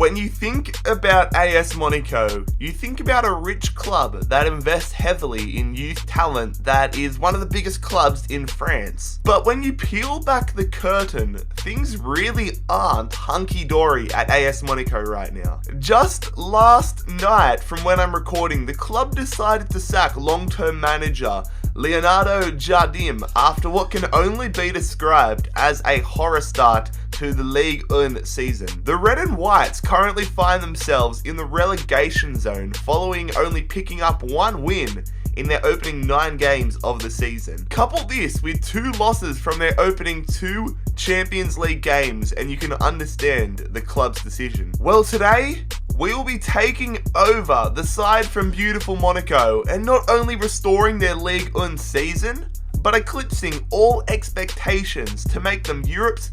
When you think about AS Monaco, you think about a rich club that invests heavily in youth talent that is one of the biggest clubs in France. But when you peel back the curtain, things really aren't hunky-dory at AS Monaco right now. Just last night, from when I'm recording, the club decided to sack long-term manager Leonardo Jardim after what can only be described as a horror start to the Ligue 1 season. The Red and Whites currently find themselves in the relegation zone following only picking up one win in their opening 9 games of the season. Couple this with 2 losses from their opening 2 Champions League games and you can understand the club's decision. Well, today we will be taking over the side from beautiful Monaco and not only restoring their Ligue 1 season, but eclipsing all expectations to make them Europe's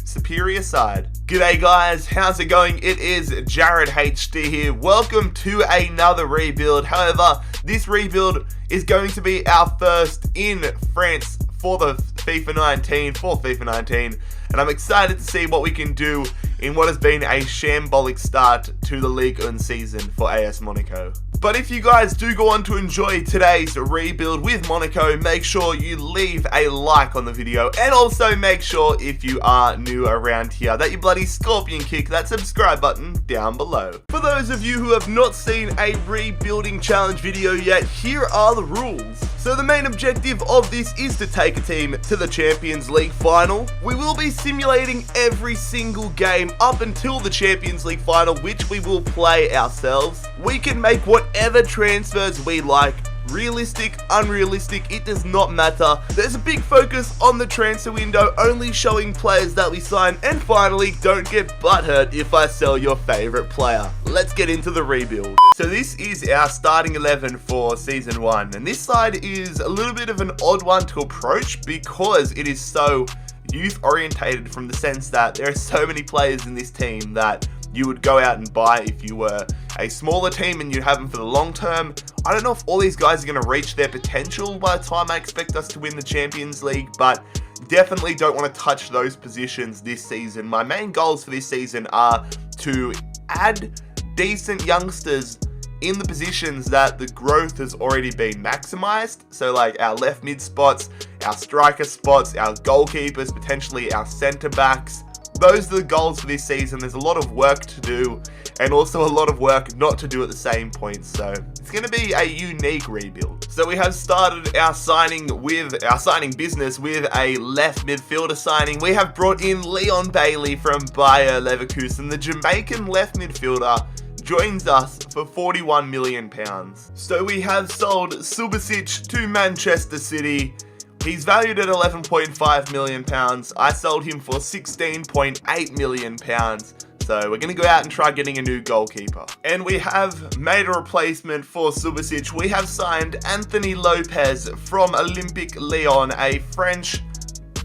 superior side. G'day guys, how's it going? It is JarradHD here. Welcome to another rebuild. However, this rebuild is going to be our first in France for the FIFA 19, and I'm excited to see what we can do in what has been a shambolic start to the Ligue 1 season for AS Monaco. But if you guys do go on to enjoy today's rebuild with Monaco, make sure you leave a like on the video, and also make sure if you are new around here that you bloody scorpion kick that subscribe button down below. For those of you who have not seen a rebuilding challenge video yet, here are the rules. So the main objective of this is to take a team to the Champions League final. We will be simulating every single game up until the Champions League final, which we will play ourselves. We can make whatever transfers we like. Realistic, unrealistic, it does not matter. There's a big focus on the transfer window, only showing players that we sign. And finally, don't get butthurt if I sell your favorite player. Let's get into the rebuild. So this is our starting 11 for season 1, and this side is a little bit of an odd one to approach because it is so youth orientated, from the sense that there are so many players in this team that you would go out and buy if you were a smaller team and you'd have them for the long term. I don't know if all these guys are going to reach their potential by the time I expect us to win the Champions League, but definitely don't want to touch those positions this season. My main goals for this season are to add decent youngsters in the positions that the growth has already been maximized. So like our left mid spots, our striker spots, our goalkeepers, potentially our centre backs. Those are the goals for this season. There's a lot of work to do and also a lot of work not to do at the same point. So it's going to be a unique rebuild. So we have started our signing business with a left midfielder signing. We have brought in Leon Bailey from Bayer Leverkusen. The Jamaican left midfielder joins us for £41 million. So we have sold Subasic to Manchester City. He's valued at £11.5 million. I sold him for £16.8 million. So we're going to go out and try getting a new goalkeeper. And we have made a replacement for Subasic. We have signed Anthony Lopez from Olympique Lyon, a French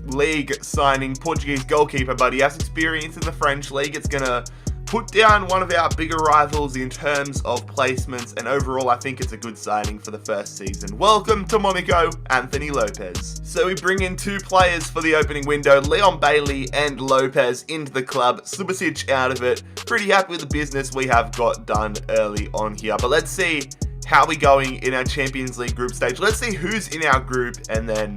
league signing, Portuguese goalkeeper, but he has experience in the French league. It's going to put down one of our bigger rivals in terms of placements, and overall I think it's a good signing for the first season. Welcome to Monaco, Anthony Lopez. So we bring in 2 players for the opening window, Leon Bailey and Lopez into the club, Subasic out of it. Pretty happy with the business we have got done early on here, but let's see how we're going in our Champions League group stage. Let's see who's in our group and then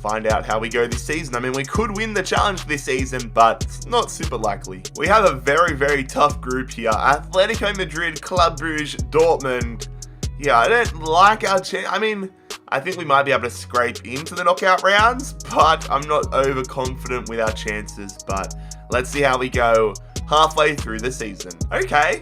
find out how we go this season. I mean, we could win the challenge this season, but it's not super likely. We have a very, very tough group here. Atletico Madrid, Club Brugge, Dortmund. Yeah, I don't like our chance. I mean, I think we might be able to scrape into the knockout rounds, but I'm not overconfident with our chances. But let's see how we go halfway through the season. Okay,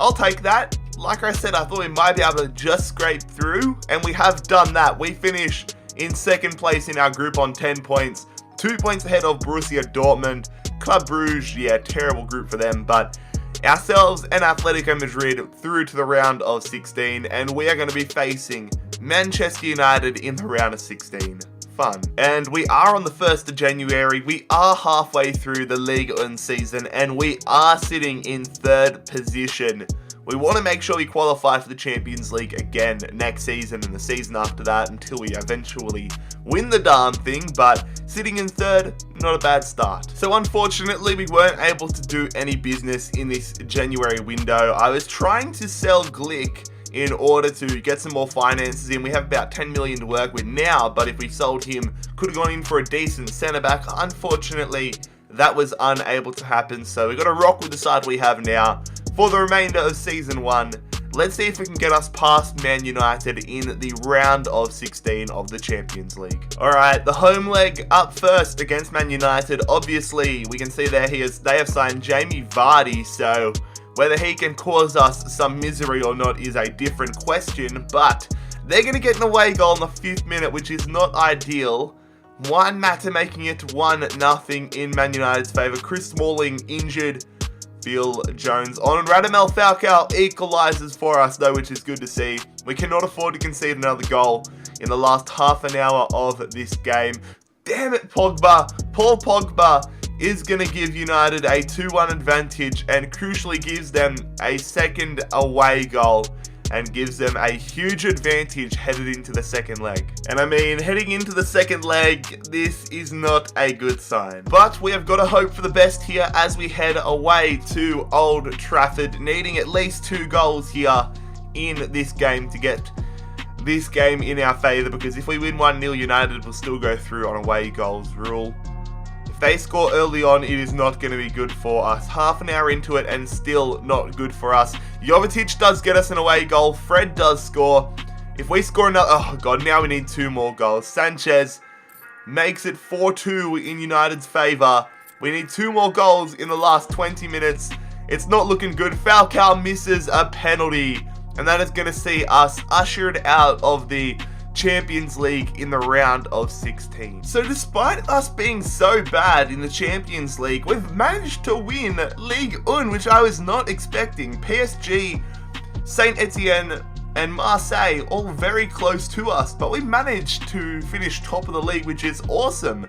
I'll take that. Like I said, I thought we might be able to just scrape through, and we have done that. We finished in second place in our group on 10 points, 2 points ahead of Borussia Dortmund. Club Brugge, yeah, terrible group for them, but ourselves and Atletico Madrid through to the round of 16, and we are going to be facing Manchester United in the round of 16. Fun. And we are on the 1st of January, we are halfway through the Ligue 1 season, and we are sitting in 3rd position We want to make sure we qualify for the Champions League again next season and the season after that until we eventually win the darn thing, but sitting in third, not a bad start. So unfortunately, we weren't able to do any business in this January window. I was trying to sell Glick in order to get some more finances in. We have about 10 million to work with now, but if we sold him, could have gone in for a decent centre back. Unfortunately, that was unable to happen, so we've got to rock with the side we have now for the remainder of season 1. Let's see if we can get us past Man United in the round of 16 of the Champions League. Alright, the home leg up first against Man United. Obviously, we can see there they have signed Jamie Vardy, so whether he can cause us some misery or not is a different question, but they're going to get an away goal in the 5th minute, which is not ideal. Juan Mata making it 1-0 in Man United's favour. Chris Smalling injured. Phil Jones on, and Radamel Falcao equalises for us though, which is good to see. We cannot afford to concede another goal in the last half an hour of this game. Damn it, Pogba. Paul Pogba is going to give United a 2-1 advantage and crucially gives them a second away goal and gives them a huge advantage headed into the second leg. And I mean, heading into the second leg, this is not a good sign. But we have got to hope for the best here as we head away to Old Trafford, needing at least 2 goals here in this game to get this game in our favour, because if we win 1-0, United will still go through on away goals rule. If they score early on, it is not going to be good for us. Half an hour into it and still not good for us. Jovetic does get us an away goal. Fred does score. If we score another... Oh, God, now we need 2 more goals. Sanchez makes it 4-2 in United's favour. We need 2 more goals in the last 20 minutes. It's not looking good. Falcao misses a penalty, and that is going to see us ushered out of the Champions League in the round of 16. So despite us being so bad in the Champions League, we've managed to win Ligue 1, which I was not expecting. PSG, Saint Etienne and Marseille all very close to us, but we managed to finish top of the league, which is awesome.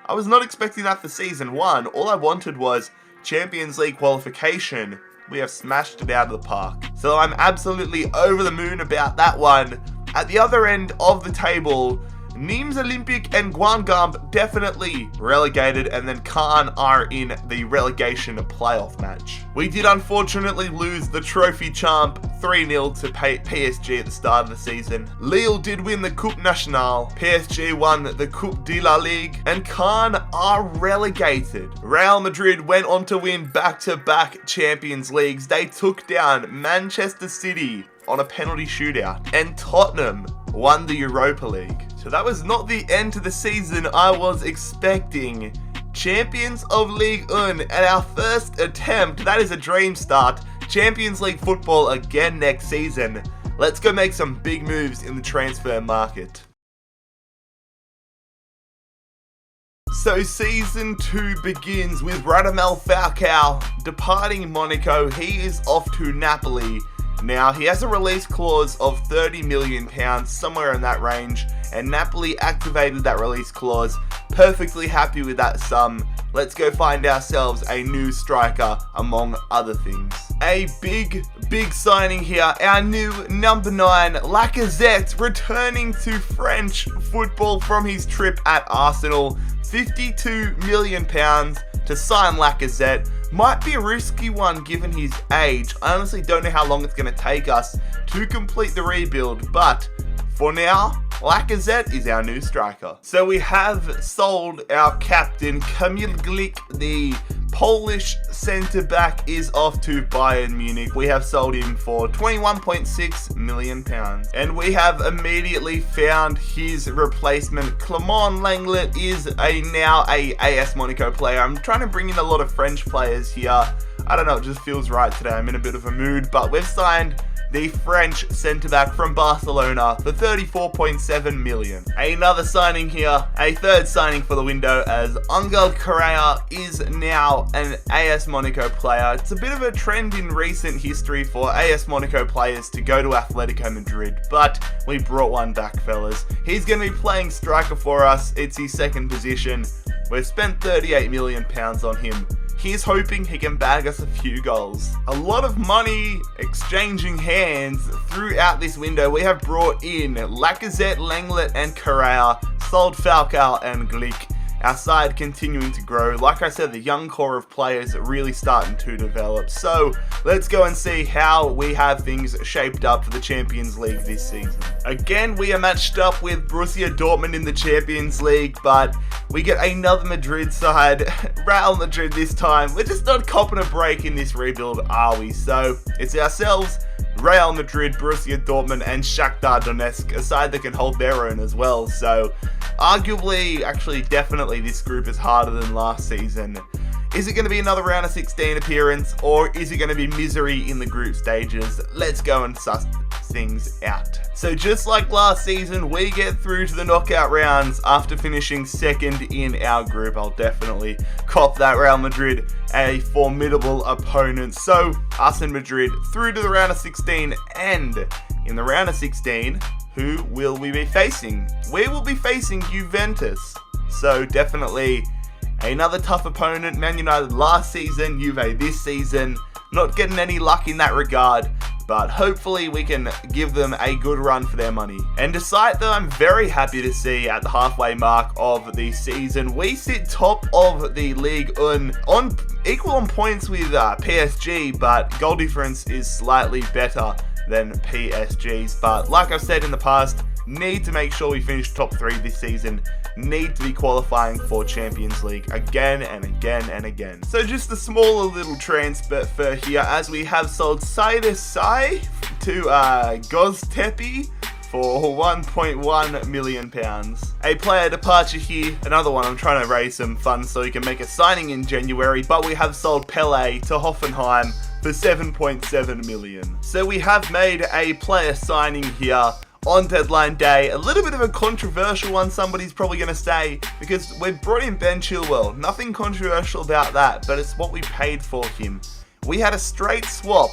I was not expecting that for season 1. All I wanted was Champions League qualification. We have smashed it out of the park. So I'm absolutely over the moon about that one. At the other end of the table, Nîmes Olympique and Guingamp definitely relegated, and then Caen are in the relegation playoff match. We did unfortunately lose the trophy champ 3-0 to PSG at the start of the season. Lille did win the Coupe Nationale, PSG won the Coupe de la Ligue, and Caen are relegated. Real Madrid went on to win back-to-back Champions Leagues. They took down Manchester City on a penalty shootout, and Tottenham won the Europa League. So that was not the end to the season I was expecting. Champions of Ligue 1 at our first attempt. That is a dream start. Champions League football again next season. Let's go make some big moves in the transfer market. So season 2 begins with Radamel Falcao departing Monaco. He is off to Napoli. Now, he has a release clause of £30 million, somewhere in that range, and Napoli activated that release clause. Perfectly happy with that sum. Let's go find ourselves a new striker, among other things. A big signing here. Our new number 9, Lacazette, returning to French football from his trip at Arsenal. £52 million to sign Lacazette. Might be a risky one given his age. I honestly don't know how long it's going to take us to complete the rebuild, but for now, Lacazette is our new striker. So we have sold our captain, Kamil Glik, the Polish centre-back, is off to Bayern Munich. We have sold him for £21.6 million. And we have immediately found his replacement. Clément Lenglet is now a AS Monaco player. I'm trying to bring in a lot of French players here. I don't know, it just feels right today. I'm in a bit of a mood, but we've signed the French centre-back from Barcelona for £34.7 million. Another signing here, a third signing for the window, as Angel Correa is now an AS Monaco player. It's a bit of a trend in recent history for AS Monaco players to go to Atletico Madrid, but we brought one back, fellas. He's going to be playing striker for us. It's his second position. We've spent £38 million on him. he's hoping he can bag us a few goals. A lot of money exchanging hands throughout this window. We have brought in Lacazette, Lenglet and Correa, sold Falcao and Glick. Our side continuing to grow. Like I said, the young core of players are really starting to develop. So let's go and see how we have things shaped up for the Champions League this season. Again, we are matched up with Borussia Dortmund in the Champions League, but we get another Madrid side, Real Madrid this time. We're just not copping a break in this rebuild, are we? So it's ourselves, Real Madrid, Borussia Dortmund and Shakhtar Donetsk, a side that can hold their own as well. So arguably, actually definitely this group is harder than last season. Is it going to be another round of 16 appearance, or is it going to be misery in the group stages? Let's go and suss things out. So just like last season, we get through to the knockout rounds after finishing second in our group. I'll definitely cop that. Real Madrid, a formidable opponent. So us and Madrid through to the round of 16, and in the round of 16, who will we be facing? We will be facing Juventus. So definitely another tough opponent. Man United last season, Juve this season. Not getting any luck in that regard, but hopefully we can give them a good run for their money. And a site that I'm very happy to see at the halfway mark of the season, we sit top of the league on equal on points with PSG, but goal difference is slightly better than PSG's. But like I've said in the past, need to make sure we finish top 3 this season. Need to be qualifying for Champions League again and again and again. So just a smaller little transfer here, as we have sold Saïd Sai to Göztepe for £1.1 million. A player departure here, another one. I'm trying to raise some funds so we can make a signing in January, but we have sold Pele to Hoffenheim for $7.7 million. So we have made a player signing here on deadline day. A little bit of a controversial one, somebody's probably going to say, because we've brought in Ben Chilwell. Nothing controversial about that, but it's what we paid for him. We had a straight swap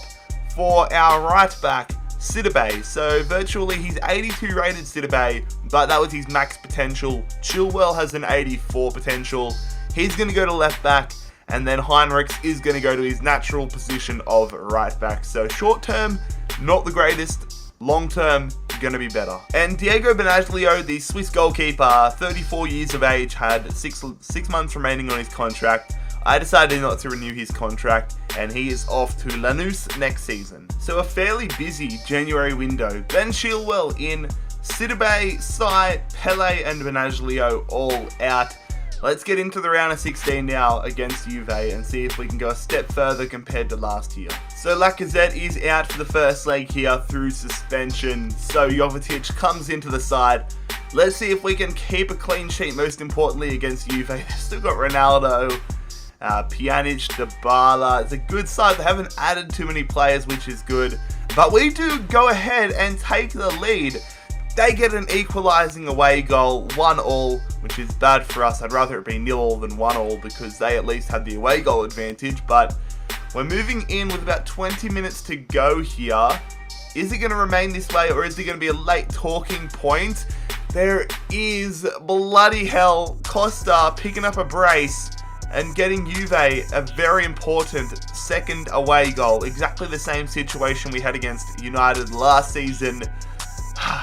for our right back, Sidibe. So virtually he's 82 rated Sidibe, but that was his max potential. Chilwell has an 84 potential. He's going to go to left back, and then Heinrichs is going to go to his natural position of right back. So short term, not the greatest. Long term, going to be better. And Diego Benaglio, the Swiss goalkeeper, 34 years of age, had six months remaining on his contract. I decided not to renew his contract, and he is off to Lanús next season. So a fairly busy January window. Ben Chilwell in, Sidibe, Sai, Pele and Benaglio all out. Let's get into the round of 16 now against Juve and see if we can go a step further compared to last year. So Lacazette is out for the first leg here through suspension. So Jovetic comes into the side. Let's see if we can keep a clean sheet, most importantly against Juve. They've still got Ronaldo, Pjanic, Dybala. It's a good side. They haven't added too many players, which is good. But we do go ahead and take the lead. They get an equalising away goal, 1-1, which is bad for us. I'd rather it be 0-0 than 1-1 because they at least had the away goal advantage. But we're moving in with about 20 minutes to go here. Is it going to remain this way, or is it going to be a late talking point? There is, bloody hell, Costa picking up a brace and getting Juve a very important second away goal. Exactly the same situation we had against United last season.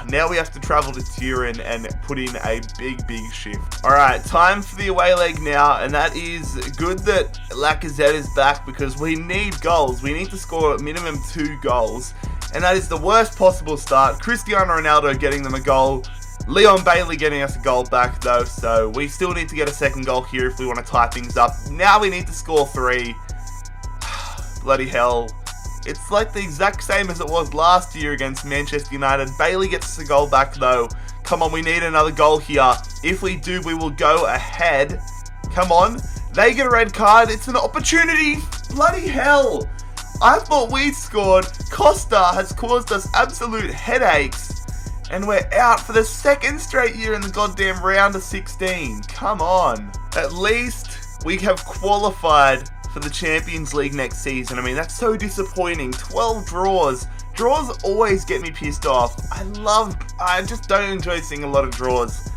Now we have to travel to Turin and put in a big shift. Alright, time for the away leg now, and that is good that Lacazette is back because we need goals. We need to score at minimum 2 goals, and that is the worst possible start. Cristiano Ronaldo getting them a goal, Leon Bailey getting us a goal back though, so we still need to get a second goal here if we want to tie things up. Now we need to score 3. Bloody hell. It's like the exact same as it was last year against Manchester United. Bailey gets us a goal back though. Come on, we need another goal here. If we do, we will go ahead. Come on. They get a red card. It's an opportunity. Bloody hell. I thought we'd scored. Costa has caused us absolute headaches. And we're out for the second straight year in the goddamn round of 16. Come on. At least we have qualified for the Champions League next season. I mean, that's so disappointing. 12 draws. Draws always get me pissed off. I just don't enjoy seeing a lot of draws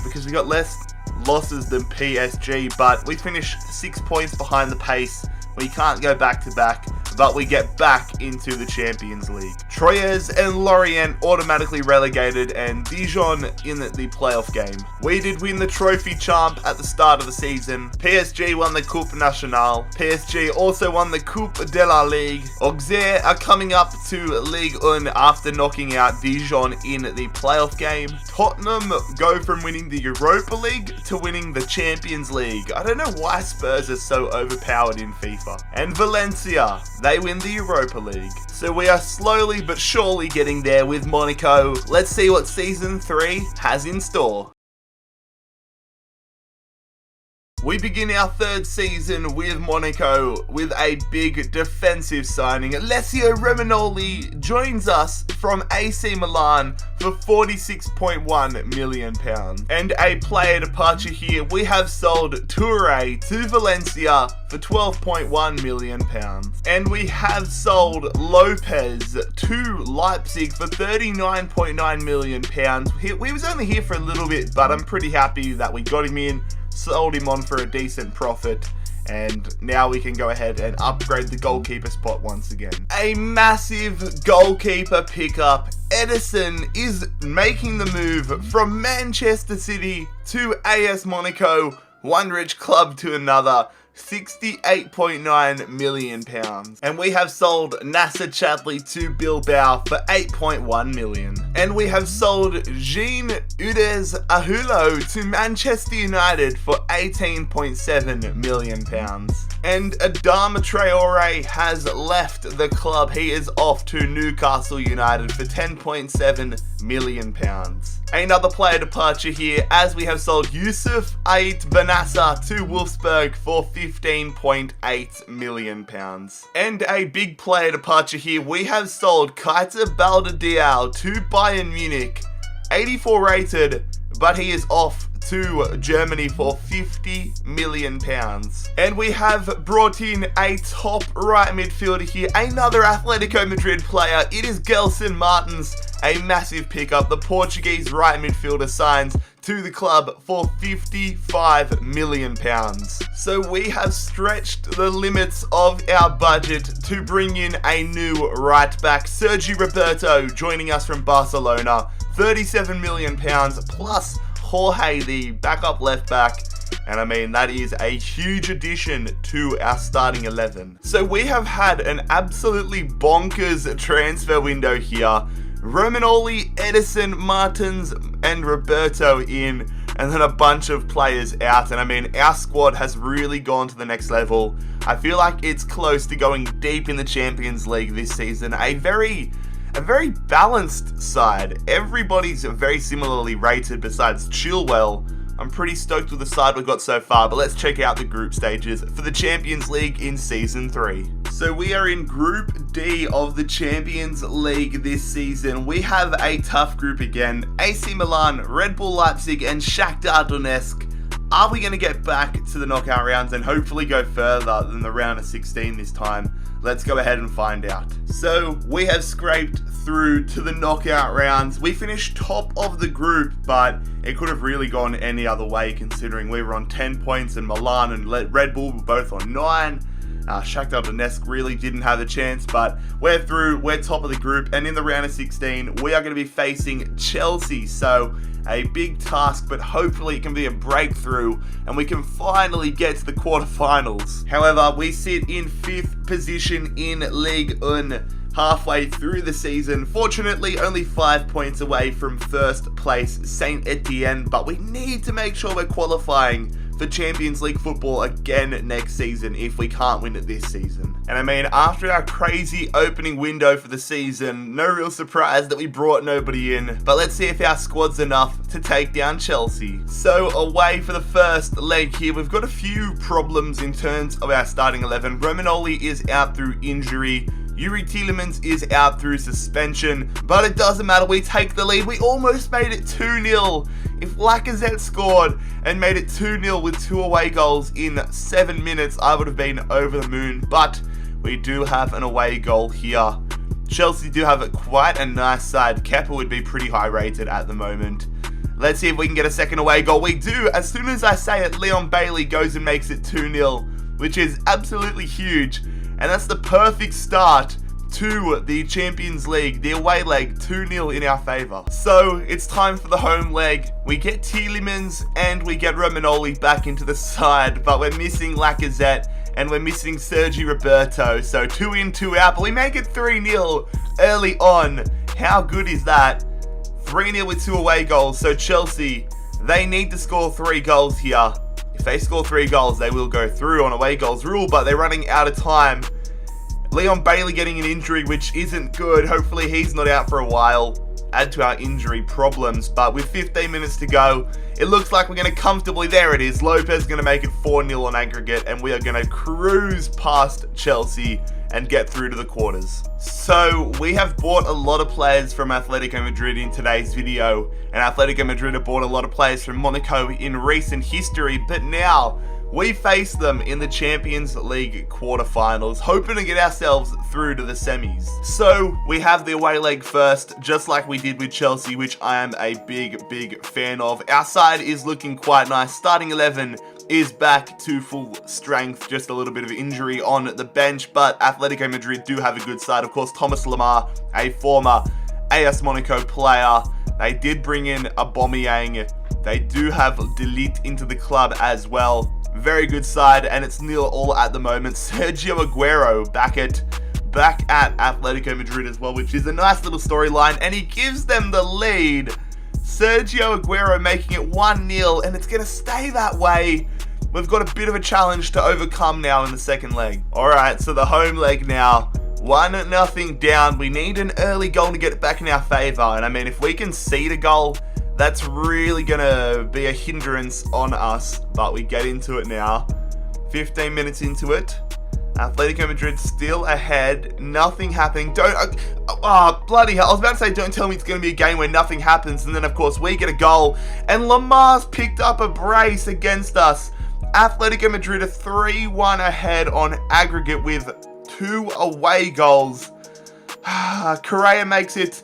because we got less losses than PSG, but we finished 6 points behind the pace. We can't go back to back, but we get back into the Champions League. Troyes and Lorient automatically relegated, and Dijon in the playoff game. We did win the trophy champ at the start of the season. PSG won the Coupe Nationale. PSG also won the Coupe de la Ligue. Auxerre are coming up to Ligue 1 after knocking out Dijon in the playoff game. Tottenham go from winning the Europa League to winning the Champions League. I don't know why Spurs are so overpowered in FIFA. And Valencia, they win the Europa League. So we are slowly but surely getting there with Monaco. Let's see what Season 3 has in store. We begin our third season with Monaco with a big defensive signing. Alessio Romagnoli joins us from AC Milan for £46.1 million. And a player departure here, we have sold Touré to Valencia for £12.1 million. And we have sold Lopez to Leipzig for £39.9 million. He was only here for a little bit, but I'm pretty happy that we got him in. Sold him on for a decent profit, and now we can go ahead and upgrade the goalkeeper spot once again. A massive goalkeeper pickup. Edison is making the move from Manchester City to AS Monaco, one rich club to another. £68.9 million. And we have sold Nasser Chadli to Bilbao for £8.1 million. And we have sold Jean Udez Ahulo to Manchester United for £18.7 million. And Adama Traore has left the club. He is off to Newcastle United for £10.7 million. Another player departure here, as we have sold Yusuf Ait Benassa to Wolfsburg for £15.8 million. And a big player departure here, we have sold Keita Balde-Diao to Bayern Munich, 84 rated, but he is off to Germany for £50 million. And we have brought in a top right midfielder here, another Atletico Madrid player. It is Gelson Martins, a massive pickup. The Portuguese right midfielder signs to the club for £55 million. So we have stretched the limits of our budget to bring in a new right back, Sergi Roberto, joining us from Barcelona, £37 million plus Jorge, the backup left back. And I mean, that is a huge addition to our starting 11. So we have had an absolutely bonkers transfer window here. Romagnoli, Edison, Martins, and Roberto in, and then a bunch of players out. And I mean, our squad has really gone to the next level. I feel like it's close to going deep in the Champions League this season. A very balanced side. Everybody's very similarly rated besides Chilwell. I'm pretty stoked with the side we've got so far, but let's check out the group stages for the Champions League in Season 3. So we are in Group D of the Champions League this season. We have a tough group again. AC Milan, Red Bull Leipzig, and Shakhtar Donetsk. Are we going to get back to the knockout rounds and hopefully go further than the round of 16 this time? Let's go ahead and find out. So we have scraped through to the knockout rounds. We finished top of the group, but it could have really gone any other way considering we were on 10 points and Milan and Red Bull were both on 9. Shakhtar Donetsk really didn't have a chance, but we're through, we're top of the group, and in the round of 16, we are going to be facing Chelsea. So a big task, but hopefully it can be a breakthrough and we can finally get to the quarterfinals. However, we sit in 5th position in Ligue 1 halfway through the season. Fortunately, only 5 points away from first place Saint Etienne, but we need to make sure we're qualifying for Champions League football again next season if we can't win it this season. And I mean, after our crazy opening window for the season, no real surprise that we brought nobody in, but let's see if our squad's enough to take down Chelsea. So away for the first leg here, we've got a few problems in terms of our starting 11. Romagnoli is out through injury. Yuri Tielemans is out through suspension, but it doesn't matter, we take the lead. We almost made it 2-0. If Lacazette scored and made it 2-0 with 2 away goals in 7 minutes, I would have been over the moon, but we do have an away goal here. Chelsea do have quite a nice side. Kepa would be pretty high rated at the moment. Let's see if we can get a second away goal. We do. As soon as I say it, Leon Bailey goes and makes it 2-0, which is absolutely huge. And that's the perfect start to the Champions League, the away leg, 2-0 in our favour. So it's time for the home leg. We get Tielemans and we get Romagnoli back into the side, but we're missing Lacazette and we're missing Sergi Roberto. So 2 in, 2 out, but we make it 3-0 early on. How good is that? 3-0 with 2 away goals. So Chelsea, they need to score 3 goals here. If they score 3 goals, they will go through on away goals rule, but they're running out of time. Leon Bailey getting an injury, which isn't good. Hopefully he's not out for a while. Add to our injury problems. But with 15 minutes to go, it looks like we're going to comfortably, there it is. Lopez going to make it 4-0 on aggregate, and we are going to cruise past Chelsea and get through to the quarters. So we have bought a lot of players from Atletico Madrid in today's video, and Atletico Madrid have bought a lot of players from Monaco in recent history, but now we face them in the Champions League quarterfinals, hoping to get ourselves through to the semis. So we have the away leg first, just like we did with Chelsea, which I am a big fan of. Our side is looking quite nice. Starting 11 is back to full strength, just a little bit of injury on the bench, but Atletico Madrid do have a good side. Of course, Thomas Lemar, a former AS Monaco player. They did bring in Aubameyang. They do have De Ligt into the club as well. Very good side, and it's 0-0 at the moment. Sergio Aguero back at Atletico Madrid as well, which is a nice little storyline, and he gives them the lead. Sergio Aguero making it 1-0, and it's going to stay that way. We've got a bit of a challenge to overcome now in the second leg. Alright, so the home leg now. 1-0 down. We need an early goal to get it back in our favour, and I mean, if we can concede a goal, that's really going to be a hindrance on us, but we get into it now. 15 minutes into it. Atletico Madrid still ahead. Nothing happening. Bloody hell. I was about to say, don't tell me it's going to be a game where nothing happens. And then, of course, we get a goal. And Lamar's picked up a brace against us. Atletico Madrid are 3-1 ahead on aggregate with 2 away goals. Correa makes it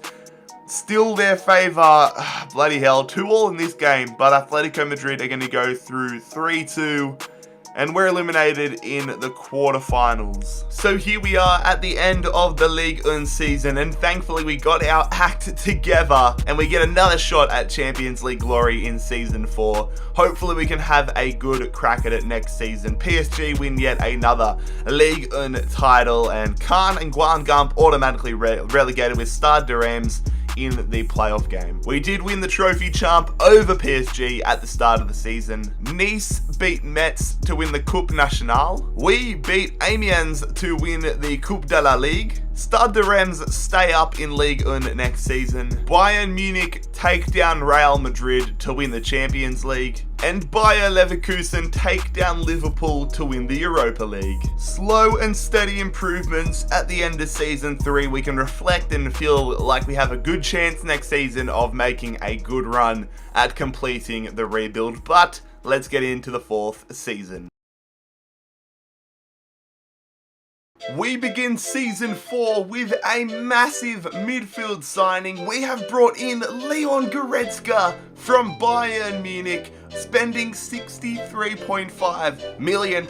still their favour. Bloody hell. 2-2 in this game, but Atletico Madrid are going to go through 3-2, and we're eliminated in the quarterfinals. So here we are at the end of the Ligue 1 season, and thankfully we got our act together, and we get another shot at Champions League glory in Season 4. Hopefully we can have a good crack at it next season. PSG win yet another Ligue 1 title, and Caen and Guingamp automatically relegated with Stade de Reims in the playoff game. We did win the trophy champ over PSG at the start of the season. Nice beat Metz to win the Coupe Nationale. We beat Amiens to win the Coupe de la Ligue. Stade de Reims stay up in Ligue 1 next season. Bayern Munich take down Real Madrid to win the Champions League. And Bayer Leverkusen take down Liverpool to win the Europa League. Slow and steady improvements at the end of Season 3. We can reflect and feel like we have a good chance next season of making a good run at completing the rebuild. But let's get into the 4th season. We begin Season 4 with a massive midfield signing. We have brought in Leon Goretzka from Bayern Munich, spending £63.5 million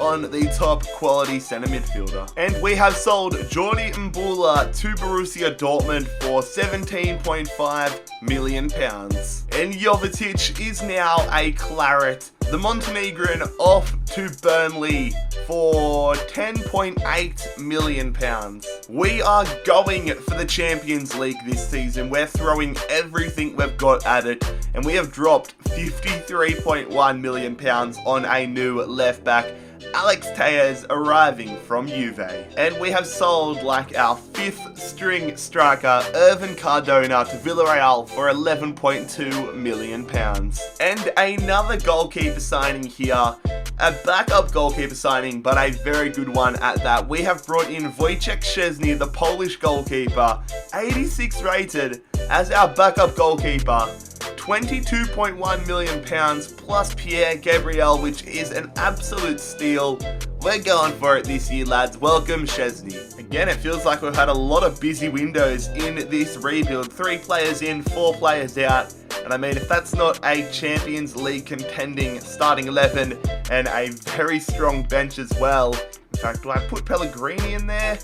on the top quality centre midfielder. And we have sold Jordi Mbula to Borussia Dortmund for £17.5 million. And Jovetic is now a Claret. The Montenegrin off to Burnley for £10.8 million. We are going for the Champions League this season. We're throwing everything we've got at it, and we have dropped £53.1 million on a new left back, Alex Tellez, arriving from Juve. And we have sold like our 5th string striker, Irvin Cardona, to Villarreal for £11.2 million. And another goalkeeper signing here, a backup goalkeeper signing, but a very good one at that. We have brought in Wojciech Szczesny, the Polish goalkeeper, 86 rated, as our backup goalkeeper. £22.1 million plus Pierre Gabriel, which is an absolute steal. We're going for it this year, lads. Welcome, Szczesny. Again, it feels like we've had a lot of busy windows in this rebuild. 3 players in, 4 players out. And I mean, if that's not a Champions League contending starting 11 and a very strong bench as well. In fact, do I put Pellegrini in there?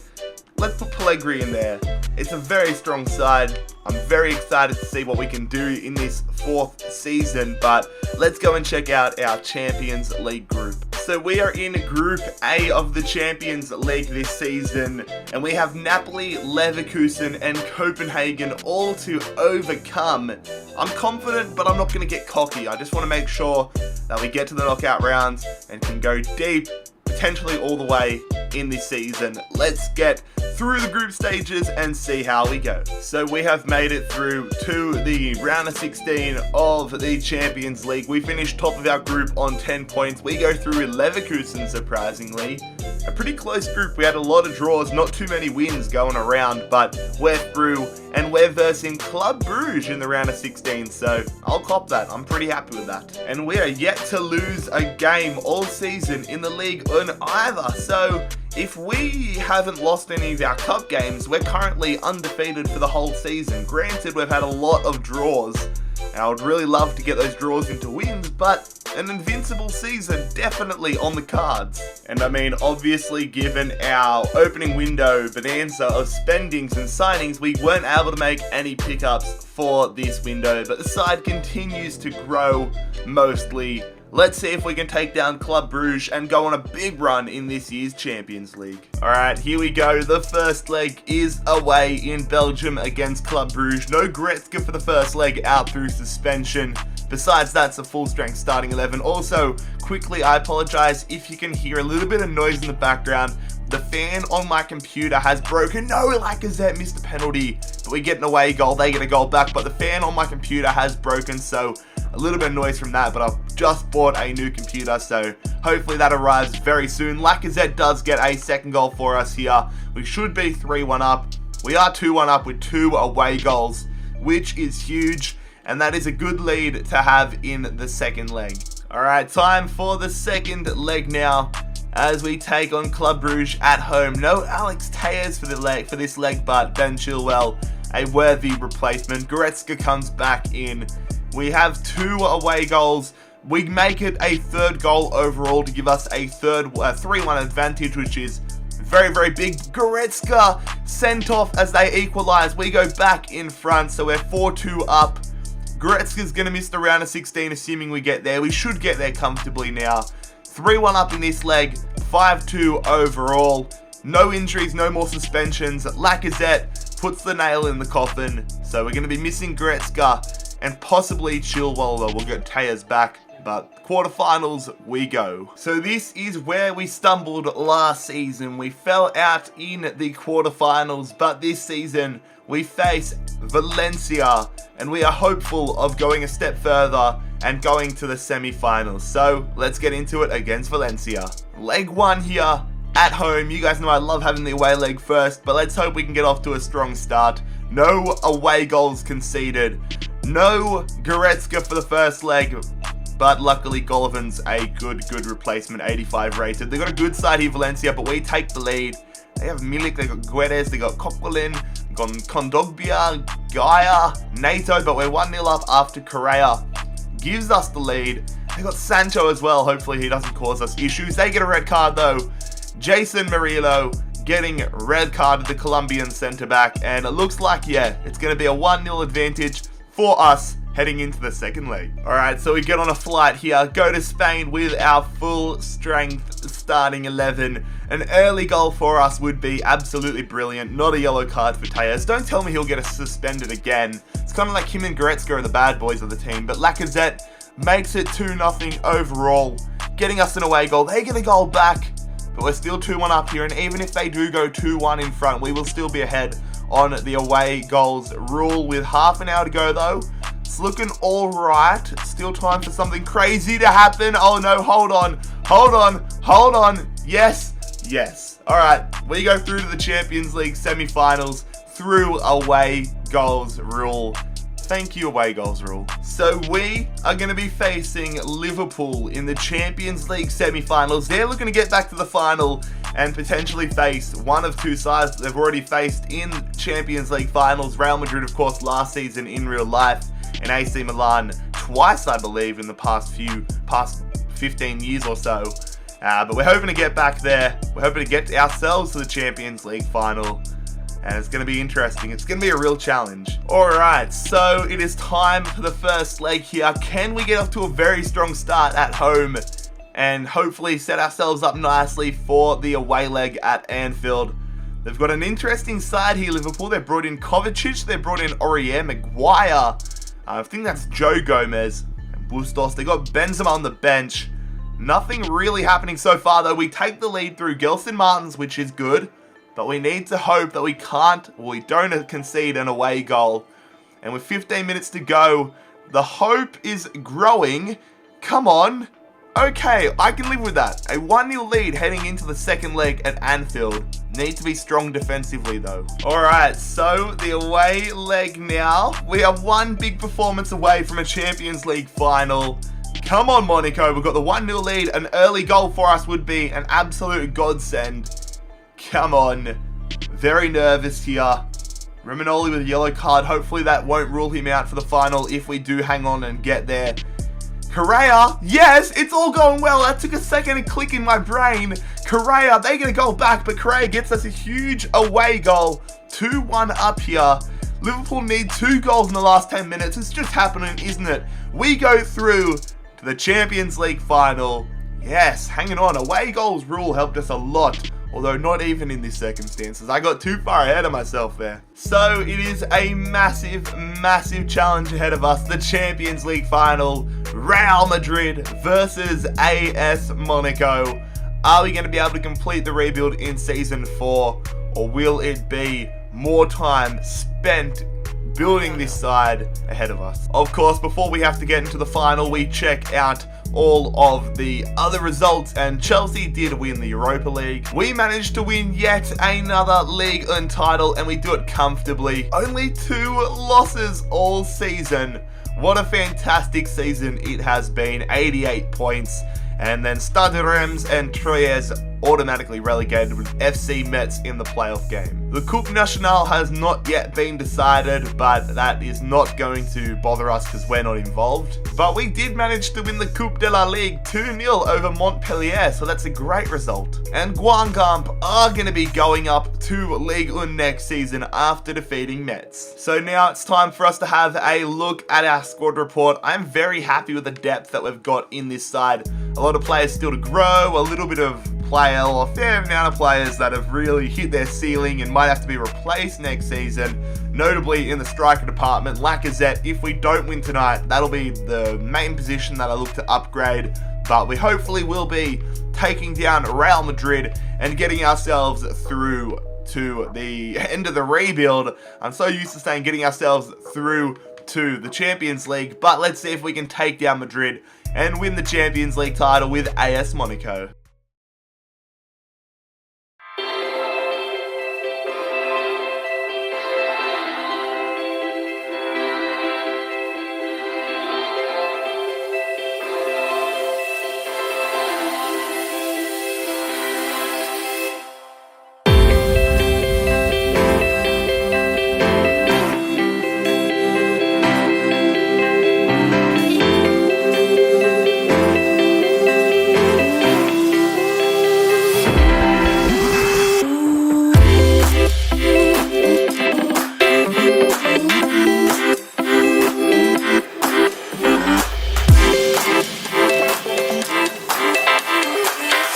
Let's put Pellegrini in there. It's a very strong side. I'm very excited to see what we can do in this 4th season, but let's go and check out our Champions League group. So we are in Group A of the Champions League this season, and we have Napoli, Leverkusen, and Copenhagen all to overcome. I'm confident, but I'm not going to get cocky. I just want to make sure that we get to the knockout rounds and can go deep, potentially all the way in this season. Let's get through the group stages and see how we go. So we have made it through to the round of 16 of the Champions League. We finished top of our group on 10 points. We go through Leverkusen, surprisingly. A pretty close group. We had a lot of draws, not too many wins going around, but we're through, and we're versing Club Brugge in the round of 16, so I'll cop that. I'm pretty happy with that. And we are yet to lose a game all season in the league on either, so if we haven't lost any of our cup games, we're currently undefeated for the whole season. Granted, we've had a lot of draws, and I would really love to get those draws into wins, but an invincible season definitely on the cards. And I mean, obviously, given our opening window bonanza of spendings and signings, we weren't able to make any pickups for this window, but the side continues to grow mostly. Let's see if we can take down Club Brugge and go on a big run in this year's Champions League. Alright, here we go. The first leg is away in Belgium against Club Brugge. No Goretzka for the first leg, out through suspension. Besides, that's a full-strength starting 11. Also, quickly, I apologize if you can hear a little bit of noise in the background. The fan on my computer has broken. No, Lacazette missed a penalty, but we get an away goal. They get a goal back, but the fan on my computer has broken, so a little bit of noise from that, but I've just bought a new computer, so hopefully that arrives very soon. Lacazette does get a second goal for us here. We should be 3-1 up. We are 2-1 up with 2 away goals, which is huge, and that is a good lead to have in the second leg. Alright, time for the second leg now, as we take on Club Brugge at home. No Alex Telles for this leg, but Ben Chilwell, a worthy replacement. Goretzka comes back in. We have 2 away goals. We make it a 3rd goal overall to give us a 3-1 advantage, which is very, very big. Goretzka sent off as they equalise. We go back in front, so we're 4-2 up. Goretzka's going to miss the round of 16, assuming we get there. We should get there comfortably now. 3-1 up in this leg, 5-2 overall. No injuries, no more suspensions. Lacazette puts the nail in the coffin, so we're going to be missing Goretzka and possibly Chilwell. We'll get Telles back, but quarterfinals we go. So this is where we stumbled last season. We fell out in the quarterfinals, but this season we face Valencia, and we are hopeful of going a step further and going to the semi-finals. So let's get into it against Valencia. Leg 1 here at home. You guys know I love having the away leg first, but let's hope we can get off to a strong start. No away goals conceded. No Goretzka for the first leg, but luckily Golovan's a good replacement, 85 rated. They got a good side here, Valencia, but we take the lead. They have Milik, they got Guedes, they got Coquelin, got Kondogbia, Gaia, NATO, but we're 1-0 up after Correa gives us the lead. They got Sancho as well. Hopefully he doesn't cause us issues. They get a red card though. Jason Murillo getting red carded, the Colombian centre back, and it looks like, yeah, it's going to be a 1-0 advantage for us heading into the second leg. Alright, so we get on a flight here, go to Spain with our full strength starting 11. An early goal for us would be absolutely brilliant. Not a yellow card for Telles. Don't tell me he'll get suspended again. It's kind of like him and Goretzka are the bad boys of the team, but Lacazette makes it 2-0 overall, getting us an away goal. They get a goal back, but we're still 2-1 up here, and even if they do go 2-1 in front, we will still be ahead on the away goals rule with half an hour to go though. It's looking alright. Still time for something crazy to happen. Oh no, hold on. Yes. Alright, we go through to the Champions League semi-finals through away goals rule. Thank you, away goals rule. So we are going to be facing Liverpool in the Champions League semi-finals. They're looking to get back to the final and potentially face one of 2 sides that they've already faced in Champions League finals. Real Madrid, of course, last season in real life. in AC Milan twice, I believe, in the past 15 years or so. But we're hoping to get back there. We're hoping to get ourselves to the Champions League final. And it's going to be interesting. It's going to be a real challenge. Alright, so it is time for the first leg here. Can we get off to a very strong start at home and hopefully set ourselves up nicely for the away leg at Anfield? They've got an interesting side here, Liverpool. They've brought in Kovacic. They've brought in Aurier, Maguire. I think that's Joe Gomez and Bustos. They got Benzema on the bench. Nothing really happening so far, though. We take the lead through Gelson Martins, which is good. But we need to hope that we don't concede an away goal. And with 15 minutes to go, the hope is growing. Come on. Okay, I can live with that. A 1-0 lead heading into the second leg at Anfield. Need to be strong defensively, though. Alright, so the away leg now. We are one big performance away from a Champions League final. Come on, Monaco. We've got the 1-0 lead. An early goal for us would be an absolute godsend. Come on. Very nervous here. Romagnoli with a yellow card. Hopefully that won't rule him out for the final if we do hang on and get there. Correa. Yes, it's all going well. That took a second to click in my brain. Correa, they're going to go back, but Correa gets us a huge away goal. 2-1 up here. Liverpool need 2 goals in the last 10 minutes. It's just happening, isn't it? We go through to the Champions League final. Yes, hanging on. Away goals rule helped us a lot. Although not even in these circumstances. I got too far ahead of myself there. So it is a massive, massive challenge ahead of us. The Champions League final. Real Madrid versus AS Monaco. Are we going to be able to complete the rebuild in Season 4? Or will it be more time spent building this side ahead of us? Of course, before we have to get into the final, we check out all of the other results, and Chelsea did win the Europa League. We managed to win yet another Ligue 1 title, and we do it comfortably. Only 2 losses all season. What a fantastic season it has been. 88 points. And then Stade Reims and Troyes automatically relegated with FC Metz in the playoff game. The Coupe Nationale has not yet been decided, but that is not going to bother us because we're not involved. But we did manage to win the Coupe de la Ligue 2-0 over Montpellier, so that's a great result. And Guingamp are going to be going up to Ligue 1 next season after defeating Metz. So now it's time for us to have a look at our squad report. I'm very happy with the depth that we've got in this side. A lot of players still to grow, a little bit of a fair amount of players that have really hit their ceiling and might have to be replaced next season, notably in the striker department. Lacazette, if we don't win tonight, that'll be the main position that I look to upgrade, but we hopefully will be taking down Real Madrid and getting ourselves through to the end of the rebuild. I'm so used to saying getting ourselves through to the Champions League, but let's see if we can take down Madrid and win the Champions League title with AS Monaco.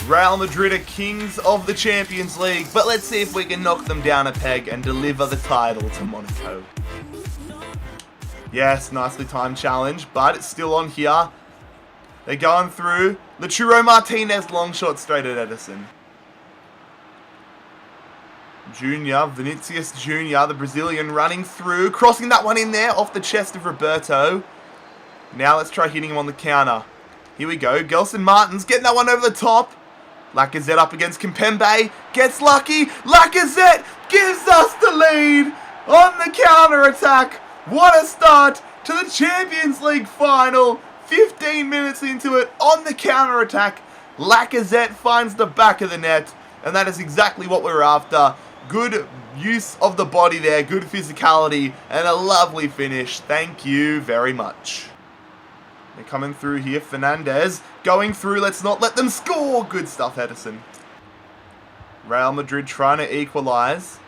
Real Madrid are kings of the Champions League, but let's see if we can knock them down a peg and deliver the title to Monaco. Yes, nicely timed challenge, but it's still on here. They're going through. Lautaro Martinez, long shot straight at Edison. Vinicius Jr., the Brazilian, running through, crossing that one in there off the chest of Roberto. Now let's try hitting him on the counter. Here we go. Gelson Martins getting that one over the top. Lacazette up against Kimpembe. Gets lucky. Lacazette gives us the lead on the counter-attack. What a start to the Champions League final. 15 minutes into it on the counter-attack. Lacazette finds the back of the net. And that is exactly what we're after. Good use of the body there, good physicality, and a lovely finish. Thank you very much. They're coming through here. Fernandez going through. Let's not let them score. Good stuff, Edison. Real Madrid trying to equalize.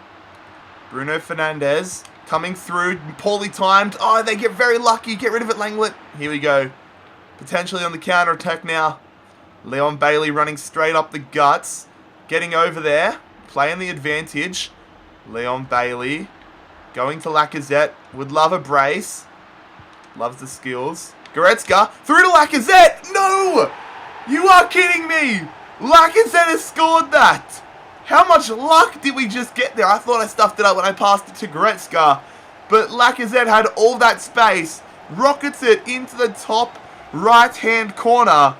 Bruno Fernandez coming through. Poorly timed. Oh, they get very lucky. Get rid of it, Langlet. Here we go. Potentially on the counter-attack now. Leon Bailey running straight up the guts. Getting over there. Playing the advantage. Leon Bailey going to Lacazette. Would love a brace. Loves the skills. Goretzka through to Lacazette. No! You are kidding me. Lacazette has scored that. How much luck did we just get there? I thought I stuffed it up when I passed it to Goretzka. But Lacazette had all that space. Rockets it into the top right-hand corner.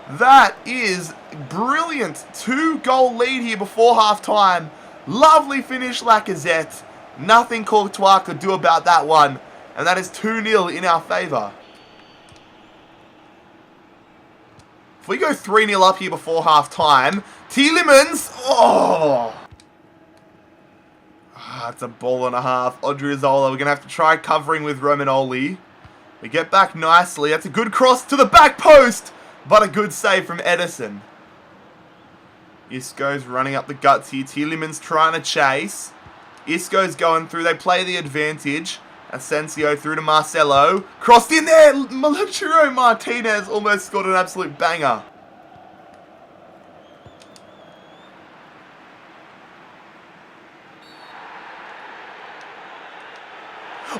That is brilliant. 2-goal lead here before half-time. Lovely finish, Lacazette. Nothing Courtois could do about that one. And that is 2-0 in our favour. If we go 3-0 up here before half-time, Tielemans, it's a ball and a half. Odriozola, we're going to have to try covering with Romagnoli. We get back nicely. That's a good cross to the back post, but a good save from Edison. Isco's running up the guts here. Tielemans trying to chase. Isco's going through. They play the advantage. Asensio through to Marcelo. Crossed in there. Lautaro Martinez almost scored an absolute banger.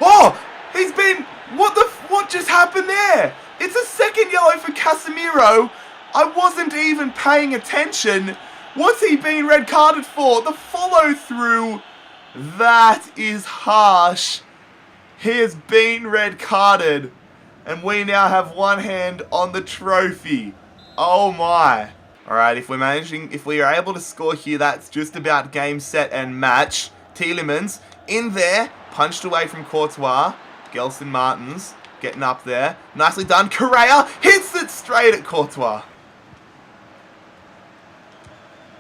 Oh! He's been... What just happened there? It's a second yellow for Casemiro. I wasn't even paying attention. What's he been red carded for? The follow through. That is harsh. He has been red carded. And we now have one hand on the trophy. Oh my. Alright, if we are able to score here, that's just about game, set, and match. Tielemans in there. Punched away from Courtois. Gelson Martins getting up there. Nicely done. Correa hits it straight at Courtois.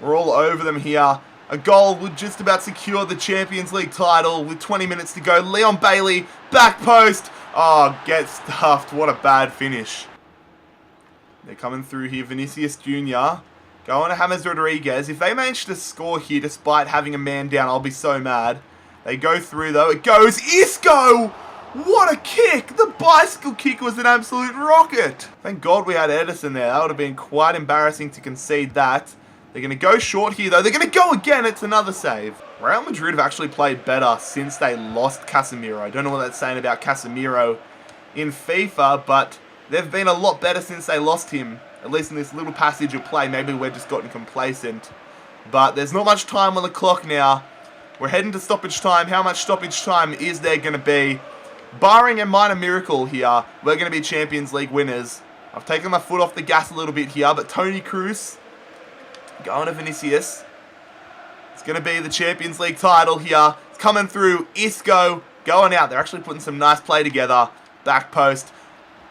We're all over them here. A goal would just about secure the Champions League title with 20 minutes to go. Leon Bailey, back post. Oh, get stuffed. What a bad finish. They're coming through here. Vinicius Jr. Going to James Rodriguez. If they manage to score here despite having a man down, I'll be so mad. They go through though. It goes. Isco! What a kick! The bicycle kick was an absolute rocket. Thank God we had Edison there. That would have been quite embarrassing to concede that. They're going to go short here though. They're going to go again. It's another save. Real Madrid have actually played better since they lost Casemiro. I don't know what that's saying about Casemiro in FIFA, but they've been a lot better since they lost him. At least in this little passage of play. Maybe we're just gotten complacent. But there's not much time on the clock now. We're heading to stoppage time. How much stoppage time is there going to be? Barring a minor miracle here, we're going to be Champions League winners. I've taken my foot off the gas a little bit here, but Toni Kroos going to Vinicius. It's going to be the Champions League title here. It's coming through. Isco going out. They're actually putting some nice play together. Back post.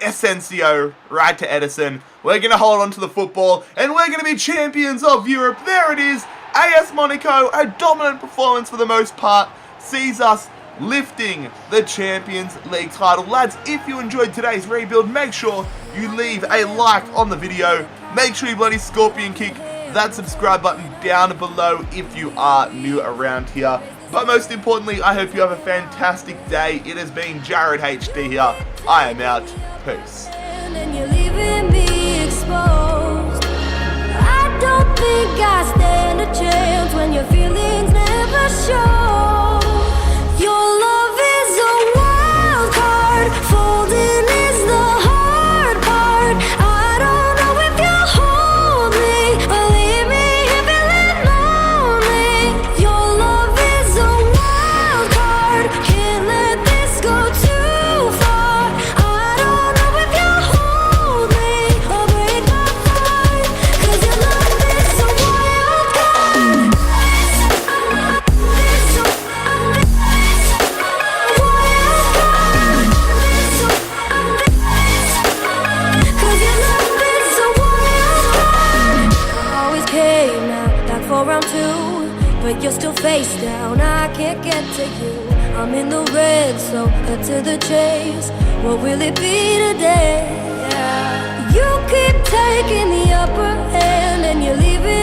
Asensio right to Edison. We're going to hold on to the football, and we're going to be champions of Europe. There it is. AS Monaco, a dominant performance for the most part, sees us lifting the Champions League title. Lads, if you enjoyed today's rebuild, make sure you leave a like on the video. Make sure you bloody scorpion kick that subscribe button down below if you are new around here. But most importantly, I hope you have a fantastic day. It has been JarradHD here. I am out. Peace. I don't think I stand a chance when your feelings never show. Your love is a wild card, folding is the hard part. I don't know if you hold me, believe me if you let lonely. Your love is a wild card, can't let this go too far. I don't know if you hold me or break my heart, 'cause your love is a wild card. get to you. I'm in the red, so cut to the chase. What will it be today? Yeah. You keep taking the upper hand and you're leaving